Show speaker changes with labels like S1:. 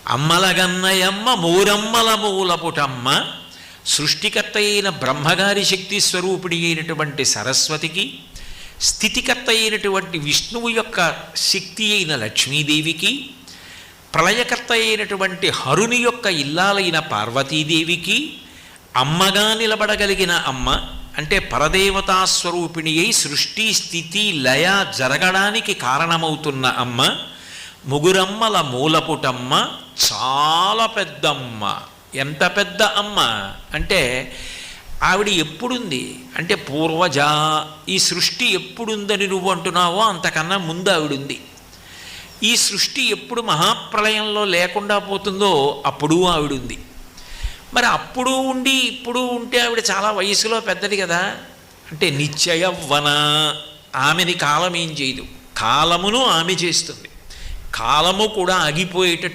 S1: అమ్మలగన్నయమ్మ మూరమ్మల మూలపుటమ్మ సృష్టికర్త అయిన బ్రహ్మగారి శక్తి స్వరూపిణి అయినటువంటి సరస్వతికి, స్థితికర్త అయినటువంటి విష్ణువు యొక్క శక్తి అయిన లక్ష్మీదేవికి, ప్రళయకర్త అయినటువంటి హరుని యొక్క ఇల్లాలైన పార్వతీదేవికి అమ్మగా నిలబడగలిగిన అమ్మ అంటే పరదేవతాస్వరూపిణి అయి సృష్టి స్థితి లయ జరగడానికి కారణమవుతున్న అమ్మ, ముగురమ్మల మూలపుటమ్మ, చాలా పెద్దమ్మ. ఎంత పెద్ద అమ్మ అంటే ఆవిడ ఎప్పుడుంది అంటే పూర్వజ. ఈ సృష్టి ఎప్పుడుందని నువ్వు అంటున్నావో అంతకన్నా ముందు ఆవిడుంది. ఈ సృష్టి ఎప్పుడు మహాప్రళయంలో లేకుండా పోతుందో అప్పుడు ఆవిడుంది. మరి అప్పుడు ఉండి ఇప్పుడు ఉంటే ఆవిడ చాలా వయసులో పెద్దది కదా. అంటే నిత్యయవ్వన. ఆమెని కాలం ఏం చేయదు, కాలమును ఆమె చేస్తుంది. కాలము కూడా ఆగిపోయేటట్టు